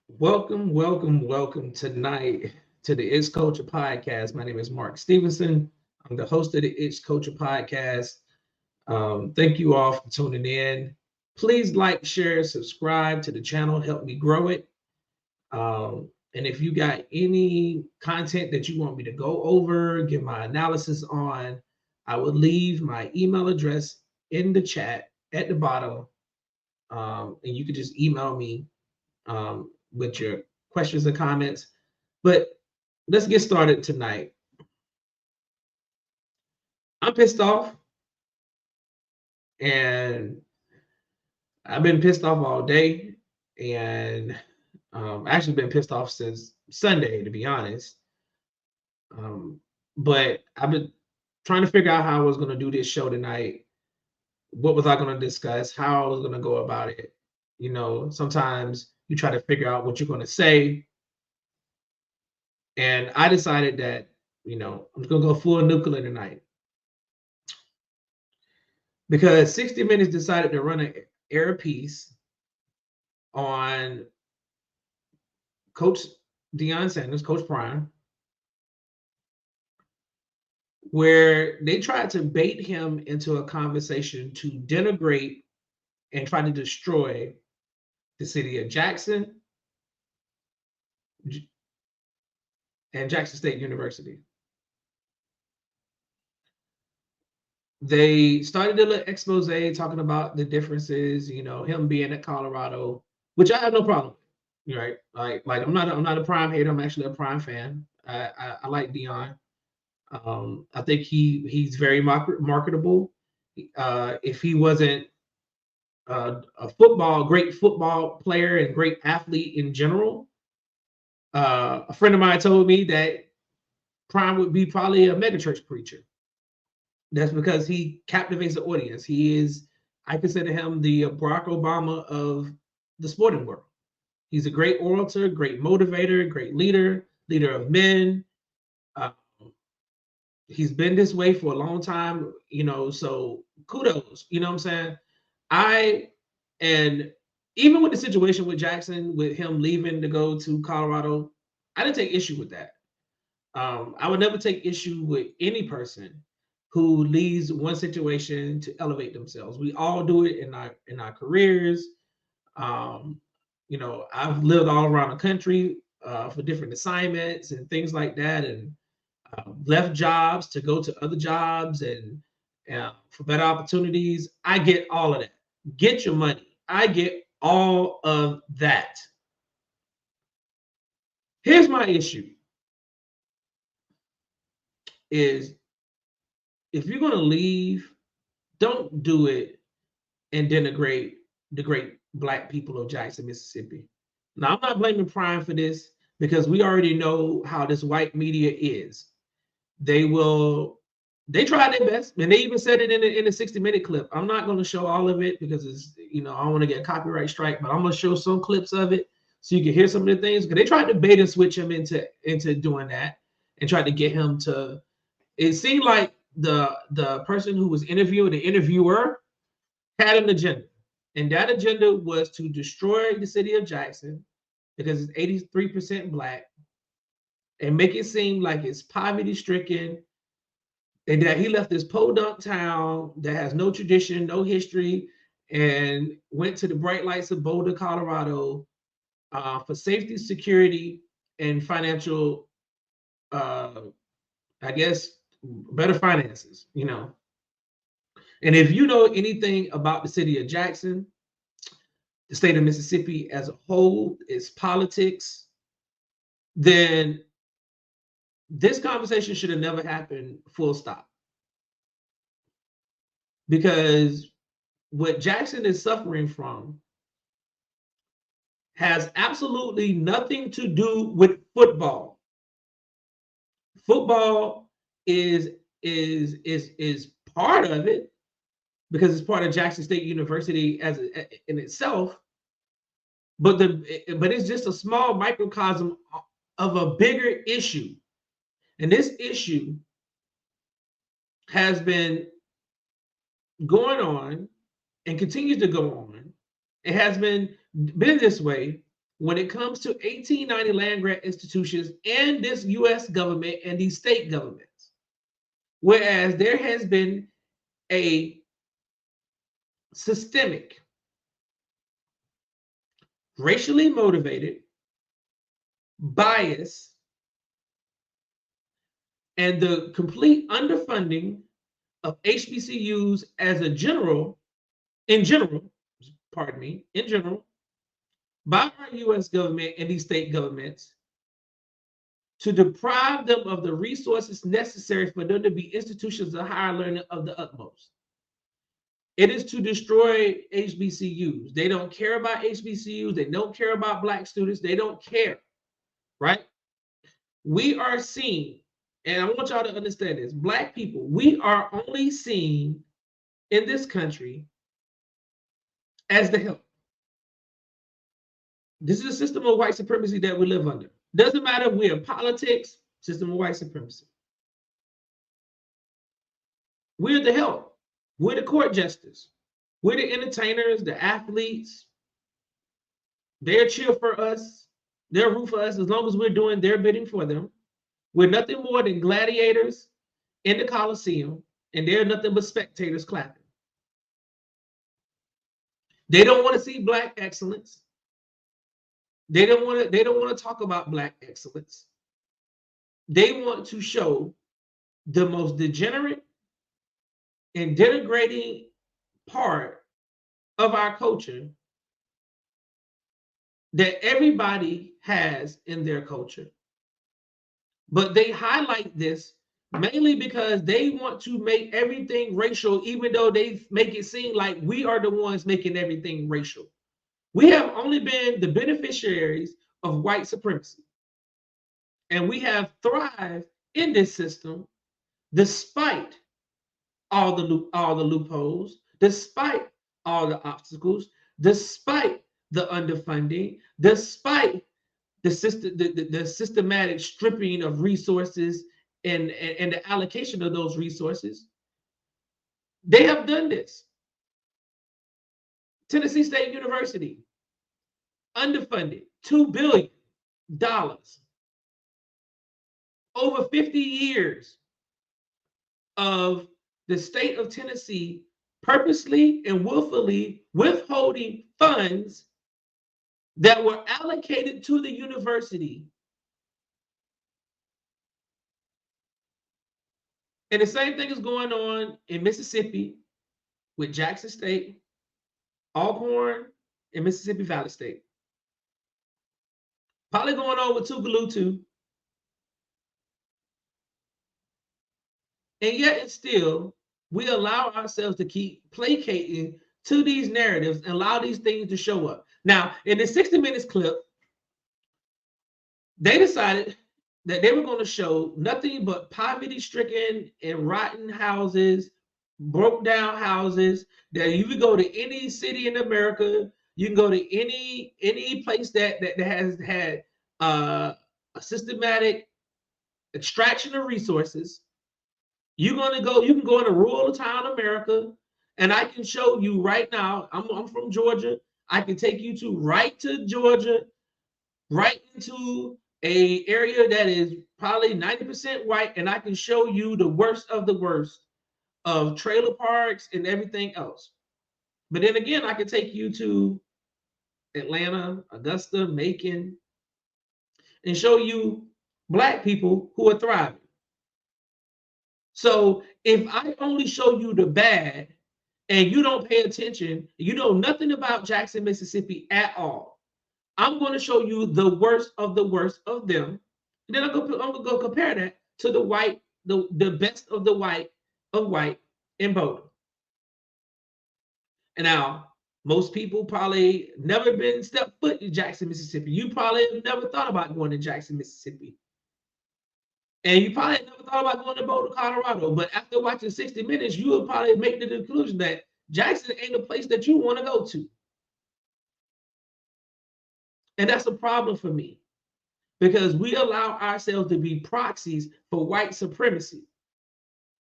Welcome tonight to the It's Culture Podcast. My name is Mark Stevenson. I'm the host of the It's Culture Podcast. Thank you all for tuning in. Please like, share, subscribe to the channel. Help me grow it. And if you got any content that you want me to go over, give my analysis on, I will leave my email address in the chat at the bottom. And you can just email me with your questions and comments. But let's get started tonight. I'm pissed off, and I've been pissed off all day, and actually been pissed off since Sunday, to be honest. Um, but I've been trying to figure out how I was going to do this show tonight. What was I going to discuss? How I was going to go about it. Sometimes you try to figure out what you're going to say, and I decided that I'm just going to go full nuclear tonight because 60 Minutes decided to run an air piece on Coach Deion Sanders, Coach Prime, where they tried to bait him into a conversation to denigrate and try to destroy the city of Jackson and Jackson State University. They started a little expose talking about the differences, him being at Colorado, which I have no problem with, right? Like I'm not a Prime hater. I'm actually a Prime fan. I like Deion. I think he's very marketable. If he wasn't great football player and great athlete in general, a friend of mine told me that Prime would be probably a megachurch preacher. That's because he captivates the audience. I consider him the Barack Obama of the sporting world. He's a great orator, great motivator, great leader of men. Uh, he's been this way for a long time, so kudos, you know what I'm saying? And even with the situation with Jackson, with him leaving to go to Colorado, I didn't take issue with that. I would never take issue with any person who leaves one situation to elevate themselves. We all do it in our careers. Um, I've lived all around the country for different assignments and things like that, and left jobs to go to other jobs and for better opportunities. I get all of that. Get your money. I get all of that. Here's my issue is if you're going to leave, don't do it and denigrate the great Black people of Jackson, Mississippi. Now, I'm not blaming Prime for this because we already know how this white media is. They try their best, and they even said it in the 60-minute clip. I'm not going to show all of it because it's I don't want to get a copyright strike, but I'm going to show some clips of it so you can hear some of the things. Because they tried to bait and switch him into doing that and tried to get him to. It seemed like the person who was interviewing the interviewer had an agenda, and that agenda was to destroy the city of Jackson because it's 83% Black and make it seem like it's poverty stricken and that he left this podunk town that has no tradition, no history, and went to the bright lights of Boulder, Colorado, for safety, security, and financial, I guess, better finances. And if you know anything about the city of Jackson, the state of Mississippi as a whole, its politics, then this conversation should have never happened, full stop. Because what Jackson is suffering from has absolutely nothing to do with football. Football is part of it because it's part of Jackson State University in itself, but it's just a small microcosm of a bigger issue. And this issue has been going on and continues to go on. It has been this way when it comes to 1890 land grant institutions and this U.S. government and these state governments. Whereas there has been a systemic, racially motivated bias and the complete underfunding of HBCUs as a general, in general, pardon me, in general, by our U.S. government and these state governments to deprive them of the resources necessary for them to be institutions of higher learning of the utmost. It is to destroy HBCUs. They don't care about HBCUs. They don't care about Black students. They don't care, right? We are seen, and I want y'all to understand this, Black people, we are only seen in this country as the help. This is a system of white supremacy that we live under. Doesn't matter if we're in politics, system of white supremacy. We're the help. We're the court justice. We're the entertainers, the athletes. They'll cheer for us. They'll root for us as long as we're doing their bidding for them. We're nothing more than gladiators in the Coliseum, and they're nothing but spectators clapping. They don't want to see Black excellence. They don't want to talk about Black excellence. They want to show the most degenerate and denigrating part of our culture that everybody has in their culture. But they highlight this mainly because they want to make everything racial, even though they make it seem like we are the ones making everything racial. We have only been the beneficiaries of white supremacy. And we have thrived in this system despite all the loopholes, despite all the obstacles, despite the underfunding, despite the systematic stripping of resources and the allocation of those resources. They have done this. Tennessee State University, underfunded, $2 billion. Over 50 years of the state of Tennessee purposely and willfully withholding funds that were allocated to the university. And the same thing is going on in Mississippi with Jackson State, Alcorn, and Mississippi Valley State. Probably going on with Tougaloo too. And yet and still, we allow ourselves to keep placating to these narratives and allow these things to show up. Now, in the 60 Minutes clip, they decided that they were going to show nothing but poverty-stricken and rotten houses, broke down houses, that you can go to any city in America, you can go to any place that has had a systematic extraction of resources. You can go in a rural town America, and I can show you right now, I'm from Georgia, I can take you to Georgia, right into a area that is probably 90% white, and I can show you the worst of the worst of trailer parks and everything else. But then again, I can take you to Atlanta, Augusta, Macon, and show you Black people who are thriving. So if I only show you the bad and you don't pay attention, you know nothing about Jackson, Mississippi at all, I'm going to show you the worst of them. And then I'm going to go compare that to the white, the best of the white in Boulder. And now, most people probably never been stepped foot in Jackson, Mississippi. You probably have never thought about going to Jackson, Mississippi. And you probably never thought about going to Boulder, Colorado. But after watching 60 Minutes, you will probably make the conclusion that Jackson ain't a place that you want to go to. And that's a problem for me, because we allow ourselves to be proxies for white supremacy.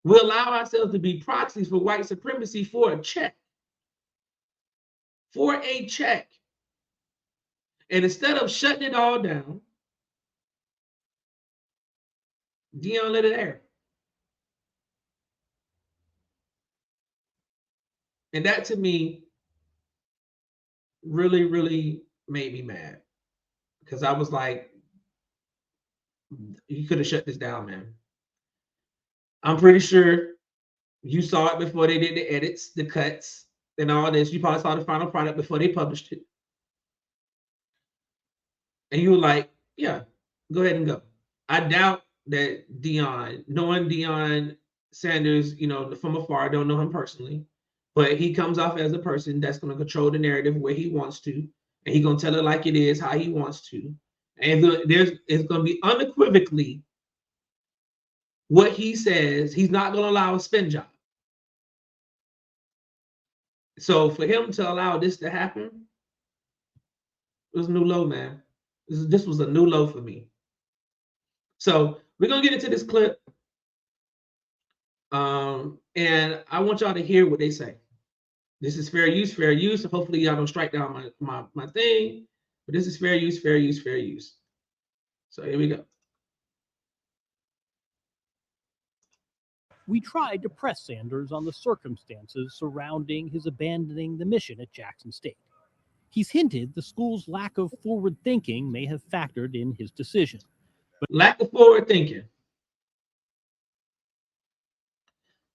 We allow ourselves to be proxies for white supremacy for a check. For a check. And instead of shutting it all down, Deion let it air. And that to me really, really made me mad. Because I was like, you could have shut this down, man. I'm pretty sure you saw it before they did the edits, the cuts, and all this. You probably saw the final product before they published it. And you were like, yeah, go ahead and go. I doubt that Deion, knowing Deion Sanders, from afar, I don't know him personally, but he comes off as a person that's going to control the narrative where he wants to, and he's going to tell it like it is, how he wants to. And it's going to be unequivocally what he says. He's not going to allow a spin job. So for him to allow this to happen, it was a new low, man. This was a new low for me. So we're going to get into this clip. And I want y'all to hear what they say. This is fair use, fair use. Hopefully y'all don't strike down my thing, but this is fair use, fair use, fair use. So here we go. We tried to press Sanders on the circumstances surrounding his abandoning the mission at Jackson State. He's hinted the school's lack of forward thinking may have factored in his decision. But lack of forward thinking.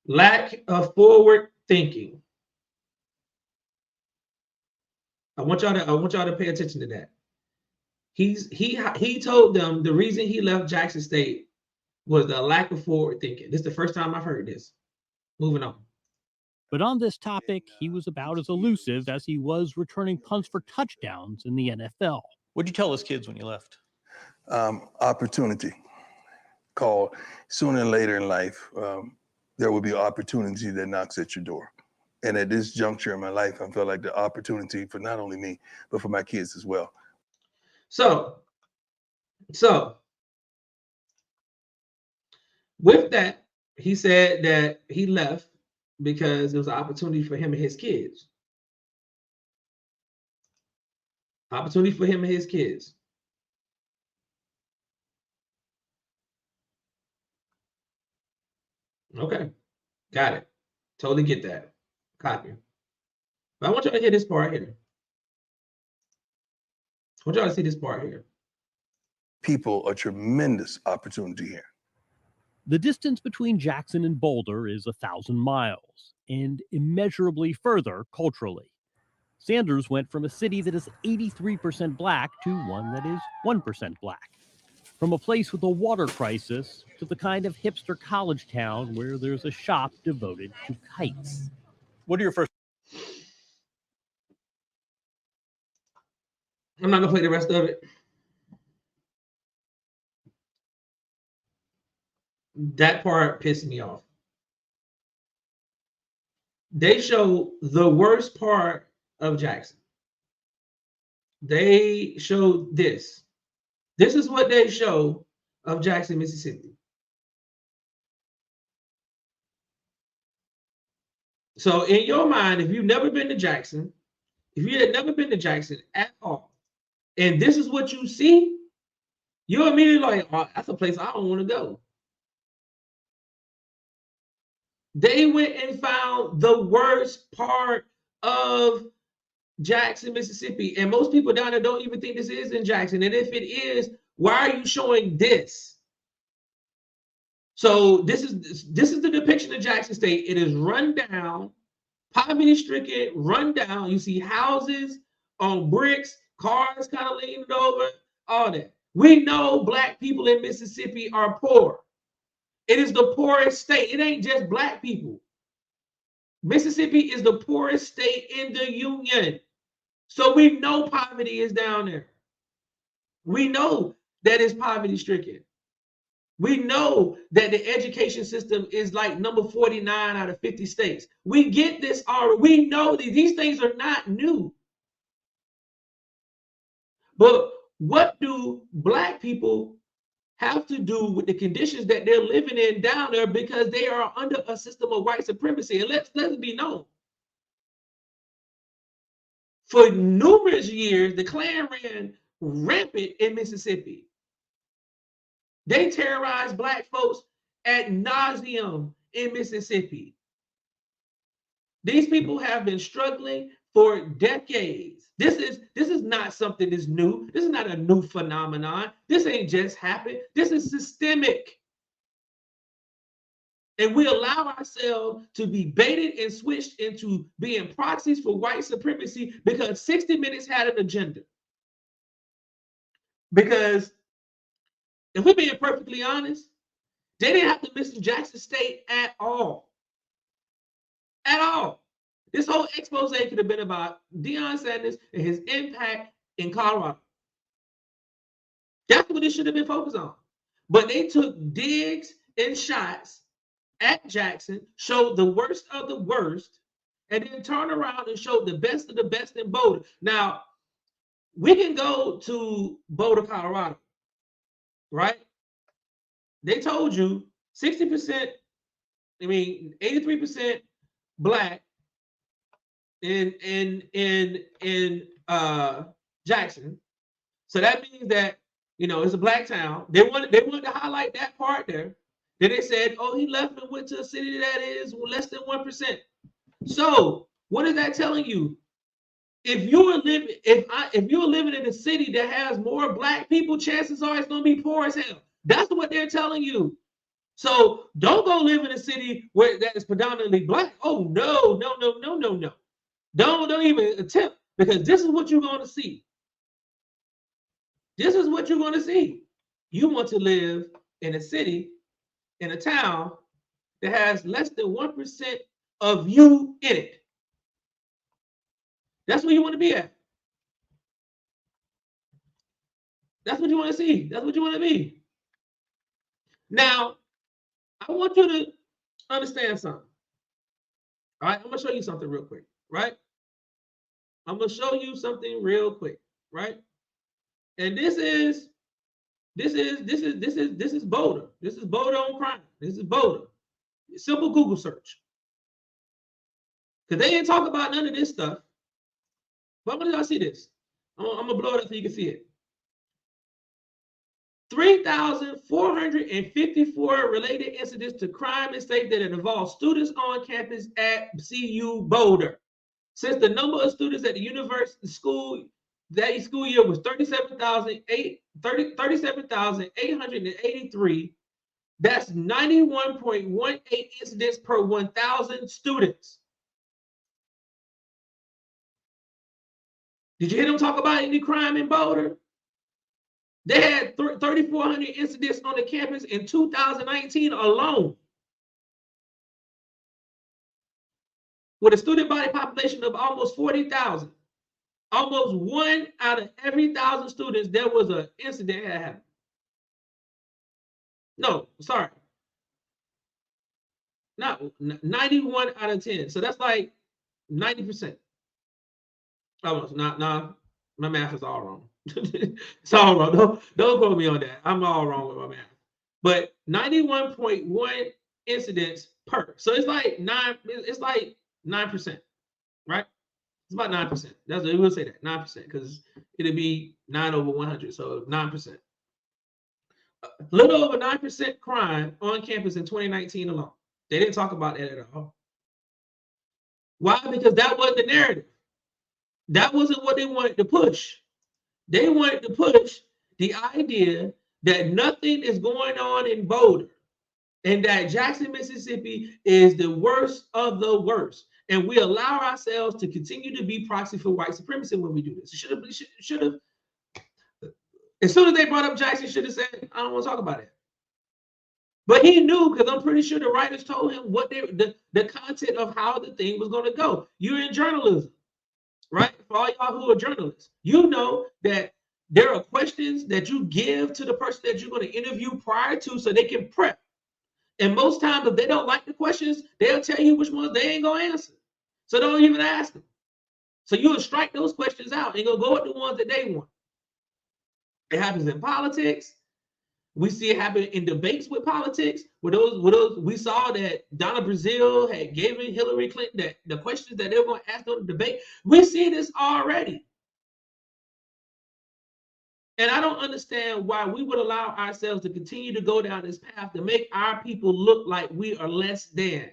Lack of forward thinking. I want y'all to pay attention to that. He told them the reason he left Jackson State was the lack of forward thinking. This is the first time I've heard this. Moving on. But on this topic, he was about as elusive as he was returning punts for touchdowns in the NFL. What did you tell those kids when you left? Opportunity. Call sooner or later in life, there will be opportunity that knocks at your door. And at this juncture in my life, I felt like the opportunity for not only me, but for my kids as well. So with that, he said that he left because there was an opportunity for him and his kids. Opportunity for him and his kids. Okay, got it. Totally get that. Copy. But I want y'all to hear this part here. I want y'all to see this part here. People, a tremendous opportunity here. The distance between Jackson and Boulder is 1,000 miles, and immeasurably further culturally. Sanders went from a city that is 83% black to one that is 1% black. From a place with a water crisis to the kind of hipster college town where there's a shop devoted to kites. What are your first? I'm not gonna play the rest of it. That part pissed me off. They show the worst part of Jackson. They showed this. This is what they show of Jackson, Mississippi. So in your mind, if you've never been to Jackson, if you had never been to Jackson at all, and this is what you see, you're immediately like, oh, that's a place I don't want to go. They went and found the worst part of Jackson, Mississippi. And most people down there don't even think this is in Jackson. And if it is, why are you showing this? So this is the depiction of Jackson State. It is run down, poverty-stricken, run down. You see houses on bricks, cars kind of leaning over, all that. We know black people in Mississippi are poor. It is the poorest state. It ain't just black people. Mississippi is the poorest state in the union. So we know poverty is down there. We know that it's poverty stricken. We know that the education system is like number 49 out of 50 states. We get this already. We know that these things are not new. But what do black people have to do with the conditions that they're living in down there, because they are under a system of white supremacy? And let's be known. For numerous years, the Klan ran rampant in Mississippi. They terrorized Black folks ad nauseum in Mississippi. These people have been struggling for decades. This is not something that's new. This is not a new phenomenon. This ain't just happened. This is systemic. And we allow ourselves to be baited and switched into being proxies for white supremacy because 60 Minutes had an agenda. Because if we're being perfectly honest, they didn't have to mention Jackson State at all. At all. This whole expose could have been about Deion Sanders and his impact in Colorado. That's what it should have been focused on. But they took digs and shots at Jackson, showed the worst of the worst, and then turned around and showed the best of the best in Boulder. Now, we can go to Boulder, Colorado, right? They told you 60%, 83% Black in Jackson. So that means that, it's a Black town. They wanted to highlight that part there. Then they said, oh, he left and went to a city that is less than 1%. So what is that telling you? If you're living in a city that has more Black people, chances are it's gonna be poor as hell. That's what they're telling you. So don't go live in a city where that is predominantly Black. Oh no. Don't even attempt, because this is what you're going to see. This is what you're going to see. You want to live in a city, in a town that has less than 1% of you in it. That's where you want to be at. That's what you want to see. That's what you want to be. Now, I want you to understand something. All right, I'm going to show you something real quick, right? I'm going to show you something real quick, right? And this is Boulder. This is Boulder on crime. This is Boulder. Simple Google search. Because they didn't talk about none of this stuff. But when did y'all see this? I'm gonna blow it up so you can see it. 3,454 related incidents to crime in state that involve students on campus at CU Boulder. Since the number of students at the university school that school year was 37,883, that's 91.18 incidents per 1,000 students. Did you hear them talk about any crime in Boulder? They had 3,400 incidents on the campus in 2019 alone, with a student body population of almost 40,000. Almost 1 out of every 1,000 students, there was an incident that happened. No, sorry. Not 91 out of 10. So that's like 90%. Almost. Nah, my math is all wrong. It's all wrong. Don't quote me on that. I'm all wrong with my math. But 91.1 incidents per. So it's like 9%, right? It's about 9%. That's what we'll say, that 9%, because it'll be 9 over 100. So 9%. A little over 9% crime on campus in 2019 alone. They didn't talk about that at all. Why? Because that wasn't the narrative. That wasn't what they wanted to push. They wanted to push the idea that nothing is going on in Boulder and that Jackson, Mississippi is the worst of the worst. And we allow ourselves to continue to be proxy for white supremacy when we do this. Should have. As soon as they brought up Jackson, should have said, I don't want to talk about it. But he knew, because I'm pretty sure the writers told him what the content of how the thing was going to go. You're in journalism, right? For all y'all who are journalists, you know that there are questions that you give to the person that you're going to interview prior to so they can prep. And most times, if they don't like the questions, they'll tell you which ones they ain't going to answer. So don't even ask them. So you'll strike those questions out and you'll go with the ones that they want. It happens in politics. We see it happen in debates with politics. With those, we saw that Donna Brazile had given Hillary Clinton that the questions that they were going to ask on the debate. We see this already. And I don't understand why we would allow ourselves to continue to go down this path to make our people look like we are less than.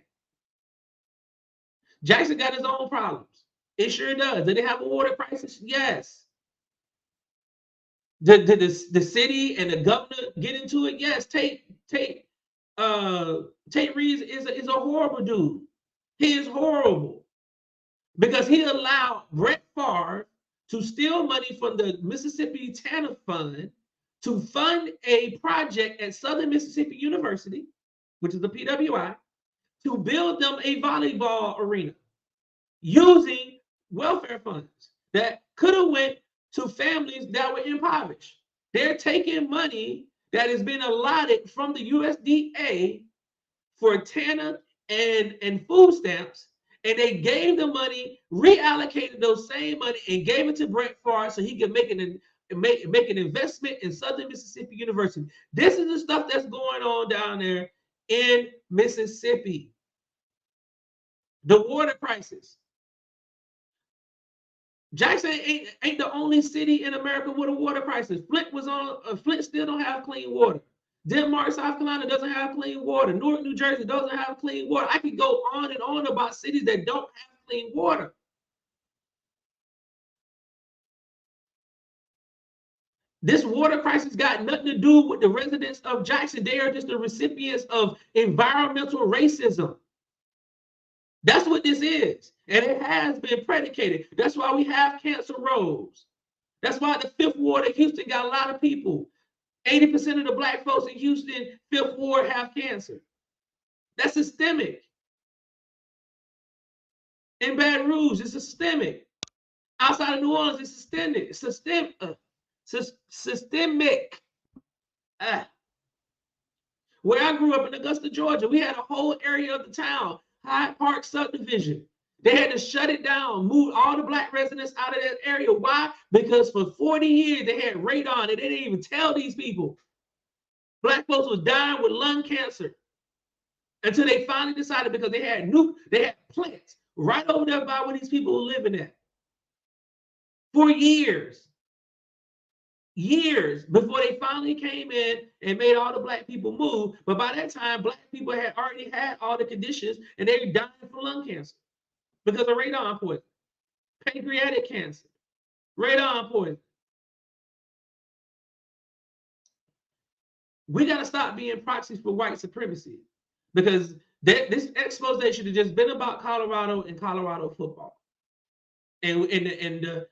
Jackson got his own problems. It sure does. Did they have a water crisis? Yes. Did the city and the governor get into it? Yes. Tate Reeves is a horrible dude. He is horrible because he allowed Brett Favre to steal money from the Mississippi TANF Fund to fund a project at Southern Mississippi University, which is the PWI, to build them a volleyball arena using welfare funds that could have went to families that were impoverished. They're taking money that has been allotted from the USDA for TANF and food stamps, and they gave the money, reallocated those same money, and gave it to Brett Favre so he could make an investment in Southern Mississippi University. This is the stuff that's going on down there in Mississippi. The water crisis. Jackson ain't the only city in America with a water crisis. Flint still don't have clean water. Denmark, South Carolina doesn't have clean water. Newark, New Jersey doesn't have clean water. I could go on and on about cities that don't have clean water. This water crisis got nothing to do with the residents of Jackson. They are just the recipients of environmental racism. That's what this is. And it has been predicated. That's why we have cancer roads. That's why the Fifth Ward of Houston got a lot of people. 80% of the Black folks in Houston, Fifth Ward, have cancer. That's systemic. In Baton Rouge, it's systemic. Outside of New Orleans, it's systemic. Systemic. Where I grew up in Augusta, Georgia, we had a whole area of the town, Hyde Park subdivision. They had to shut it down, move all the Black residents out of that area. Why? Because for 40 years they had radon and they didn't even tell these people. Black folks was dying with lung cancer until they finally decided, because they had plants right over there by where these people were living at. For years before they finally came in and made all the Black people move. But by that time, Black people had already had all the conditions and they were dying from lung cancer because of radon poison, pancreatic cancer, radon poison. We got to stop being proxies for white supremacy, because this expose should have just been about Colorado and Colorado football, and the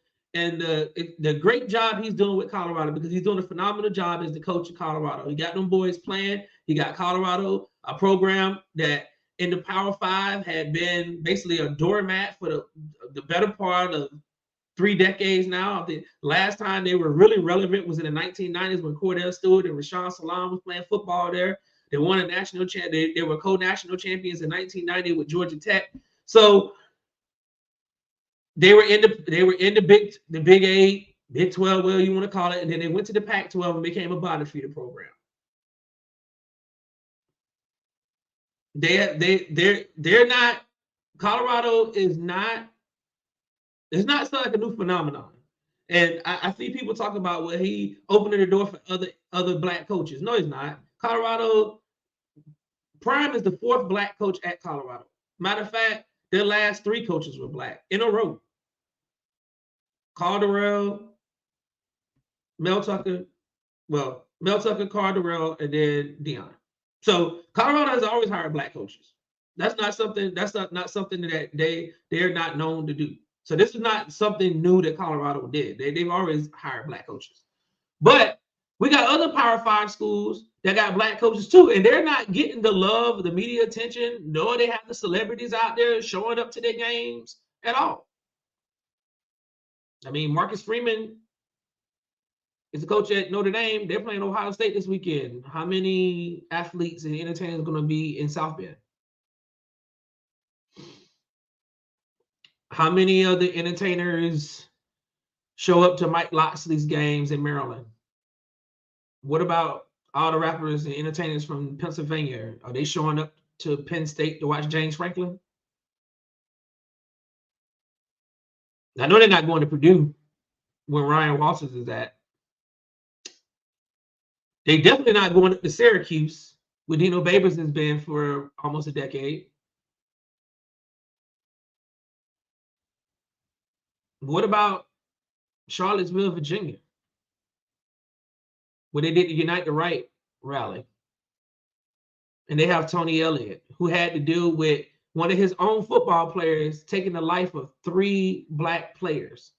great job he's doing with Colorado, because he's doing a phenomenal job as the coach of Colorado. He got them boys playing. He got Colorado, a program that in the Power Five had been basically a doormat for the better part of 3 decades now. I think last time they were really relevant was in the 1990s when Cordell Stewart and Rashawn Salam was playing football there. They won a national champion. They were co-national champions in 1990 with Georgia Tech. So they were in the Big 8, Big 12, well, you want to call it, and then they went to the Pac-12 and became a bottom feeder program. They're not. Colorado is not. It's not like a new phenomenon. And I see people talk about, well, he opening the door for other Black coaches. No, he's not. Colorado, Prime is the 4th Black coach at Colorado. Matter of fact, their last 3 coaches were Black in a row. Calderell, Mel Tucker, Calderell, and then Deion. So Colorado has always hired Black coaches. That's not something that they're not known to do. So this is not something new that Colorado did. They've always hired Black coaches. But we got other Power 5 schools that got Black coaches too, and they're not getting the love, the media attention, nor they have the celebrities out there showing up to their games at all. I mean, Marcus Freeman is the coach at Notre Dame. They're playing Ohio State this weekend. How many athletes and entertainers are going to be in South Bend? How many of the entertainers show up to Mike Loxley's games in Maryland? What about all the rappers and entertainers from Pennsylvania, are they showing up to Penn State to watch James Franklin? I know they're not going to Purdue when Ryan Walters is at. They definitely not going up to Syracuse, where Dino Babers has been for almost a decade. What about Charlottesville, Virginia, where they did the Unite the Right rally? And they have Tony Elliott, who had to deal with one of his own football players taking the life of 3 Black players.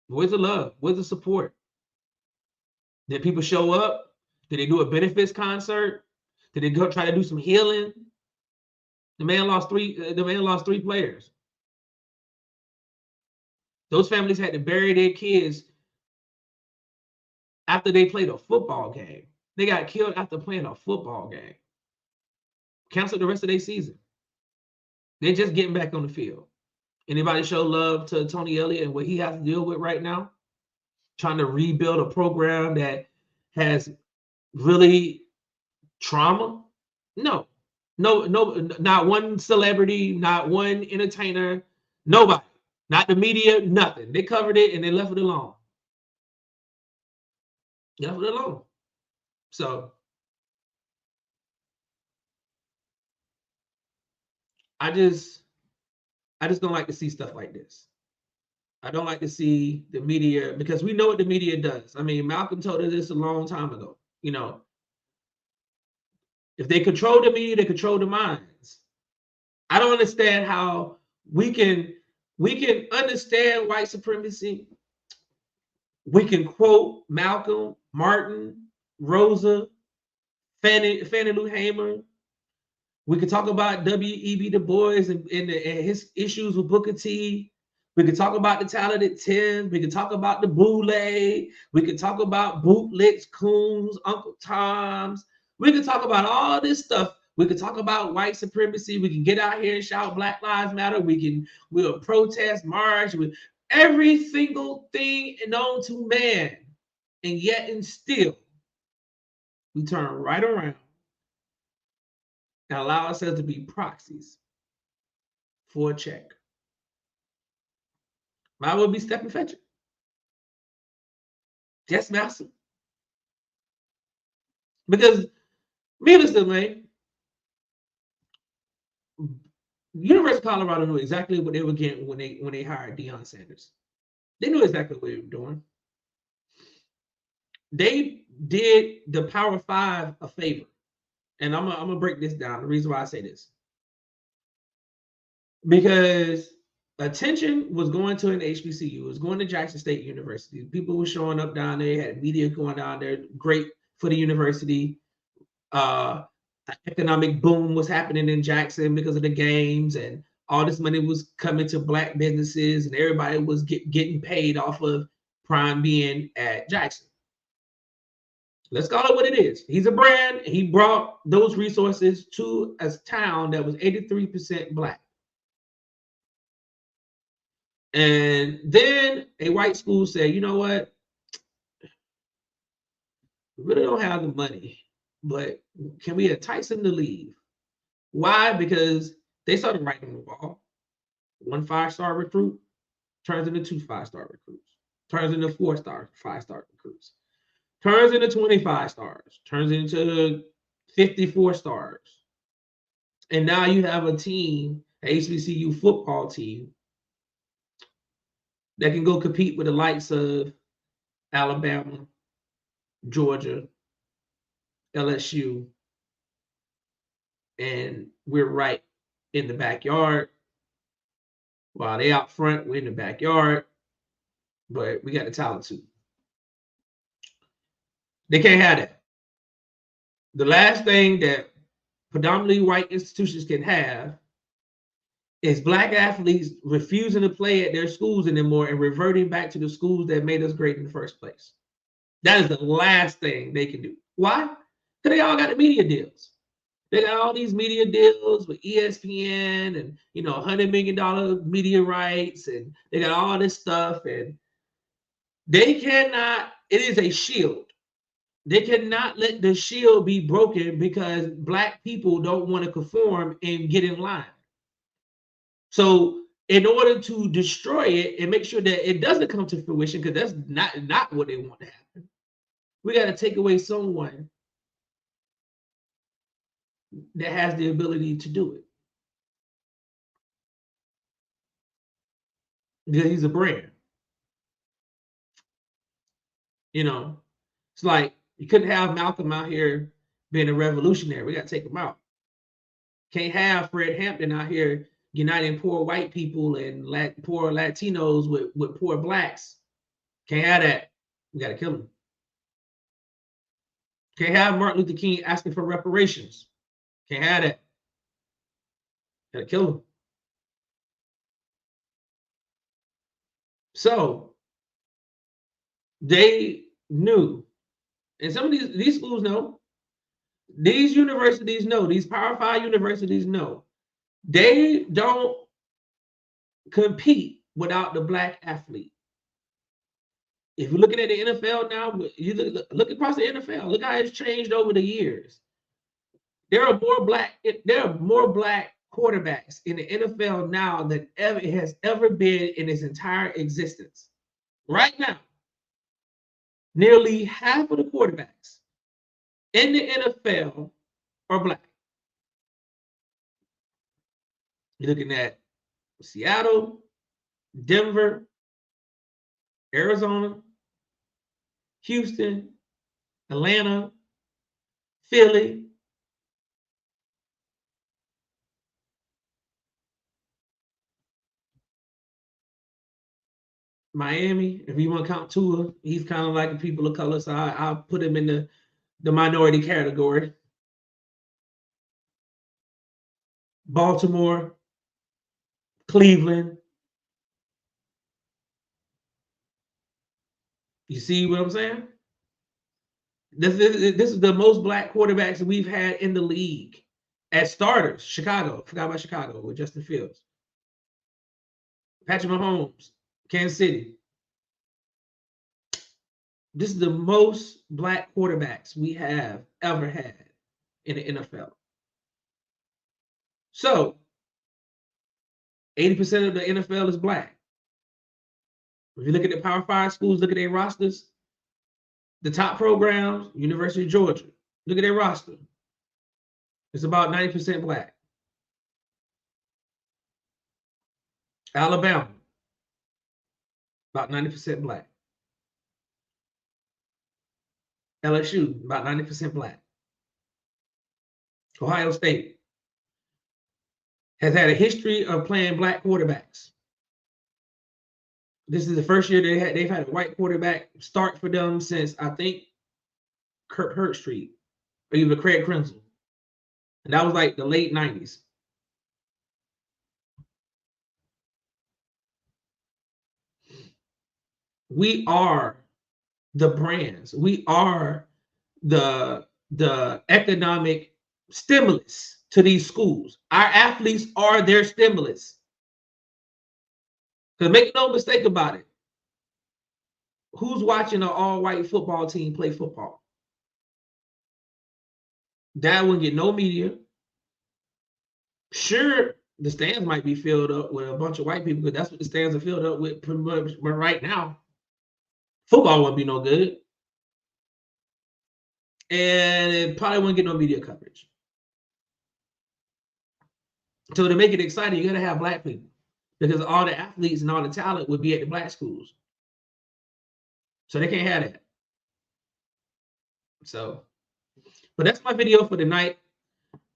Where's the love? Where's the support? Did people show up? Did they do a benefits concert? Did they go try to do some healing? The man lost 3. The man lost 3 players. Those families had to bury their kids after they played a football game. They got killed after playing a football game. Canceled the rest of their season. They're just getting back on the field. Anybody show love to Tony Elliott and what he has to deal with right now? Trying to rebuild a program that has really trauma? No, not one celebrity, not one entertainer, nobody, not the media, nothing. They covered it and they left it alone. Left it alone. So I just don't like to see stuff like this. I don't like to see the media, because we know what the media does. I mean, Malcolm told us this a long time ago. You know, if they control the media, they control the minds. I don't understand how we can understand white supremacy. We can quote Malcolm, Martin, Rosa, Fannie Lou Hamer. We could talk about W.E.B. Du Bois and his issues with Booker T. We could talk about the Talented 10. We could talk about the Boule. We could talk about Bootlicks, Coons, Uncle Toms. We could talk about all this stuff. We could talk about white supremacy. We can get out here and shout Black Lives Matter. We'll protest, march with every single thing known to man. And yet and still, we turn right around and allow ourselves to be proxies for a check. Might well be step and fetch it. Yes, master. Because, needless man, University of Colorado knew exactly what they were getting when they hired Deion Sanders. They knew exactly what they were doing. They did the Power 5 a favor. And I'm gonna break this down. The reason why I say this, because attention was going to an HBCU, it was going to Jackson State University. People were showing up down there, had media going down there, great for the university. Economic boom was happening in Jackson because of the games, and all this money was coming to Black businesses, and everybody was getting paid off of Prime being at Jackson. Let's call it what it is. He's a brand. He brought those resources to a town that was 83% Black. And then a white school said, you know what? We really don't have the money, but can we entice him to leave? Why? Because they started writing on the wall. 1 5-star recruit turns into 2 5-star recruits, turns into 4 5-star recruits. Turns into 25 stars, turns into 54 stars. And now you have a team, an HBCU football team, that can go compete with the likes of Alabama, Georgia, LSU. And we're right in the backyard. While they out front, we're in the backyard. But we got the talent too. They can't have that. The last thing that predominantly white institutions can have is Black athletes refusing to play at their schools anymore and reverting back to the schools that made us great in the first place. That is the last thing they can do. Why? Because they all got the media deals. They got all these media deals with ESPN and, you know, $100 million media rights, and they got all this stuff, and they cannot, it is a shield. They cannot let the shield be broken because Black people don't want to conform and get in line. So in order to destroy it and make sure that it doesn't come to fruition, because that's not what they want to happen, we got to take away someone that has the ability to do it. Because he's a brand. You know, it's like you couldn't have Malcolm out here being a revolutionary. We got to take him out. Can't have Fred Hampton out here uniting poor white people and poor Latinos with poor Blacks. Can't have that. We got to kill him. Can't have Martin Luther King asking for reparations. Can't have that. Got to kill him. So they knew, and some of these schools know, these universities know, these Power 5 universities know, they don't compete without the Black athlete. If you're looking at the NFL now, you look across the NFL, look how it's changed over the years. There are more Black quarterbacks in the NFL now than it has ever been in its entire existence. Right now, nearly half of the quarterbacks in the NFL are Black. You're looking at Seattle, Denver, Arizona, Houston, Atlanta, Philly, Miami. If you want to count Tua, he's kind of like the people of color, so I'll put him in the minority category. Baltimore, Cleveland. You see what I'm saying? This is the most Black quarterbacks we've had in the league as starters. Chicago, forgot about Chicago with Justin Fields. Patrick Mahomes, Kansas City. This is the most Black quarterbacks we have ever had in the NFL. So 80% of the NFL is Black. If you look at the Power 5 schools, look at their rosters. The top programs, University of Georgia, look at their roster. It's about 90% Black. Alabama, about 90% Black. LSU, about 90% Black. Ohio State has had a history of playing Black quarterbacks. This is the first year they've had a white quarterback start for them since, I think, Kirk Herbstreit or even Craig Krenzel. And that was like the late 90s. We are the brands. We are the economic stimulus to these schools. Our athletes are their stimulus. Because make no mistake about it, who's watching an all-white football team play football? That wouldn't get no media. Sure, the stands might be filled up with a bunch of white people, because that's what the stands are filled up with pretty much. But right now, football wouldn't be no good. And it probably wouldn't get no media coverage. So to make it exciting, you got to have Black people, because all the athletes and all the talent would be at the Black schools. So they can't have that. So, but that's my video for tonight.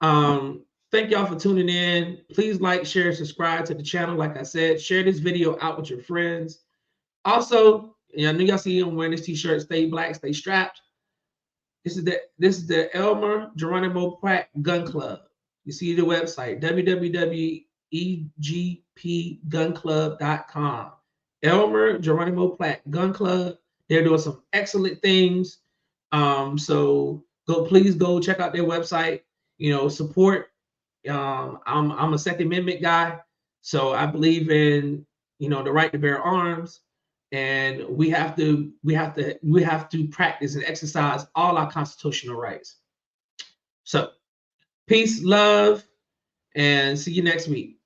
Thank y'all for tuning in. Please like, share, subscribe to the channel. Like I said, share this video out with your friends. Also, I know y'all see I'm wearing this t-shirt, Stay Black, Stay Strapped. This is the Elmer Geronimo Pratt Gun Club. You see the website, www.egpgunclub.com. Elmer Geronimo Pratt Gun Club. They're doing some excellent things. So please go check out their website. support. I'm a Second Amendment guy, so I believe in the right to bear arms, and we have to practice and exercise all our constitutional rights. So, peace, love, and see you next week.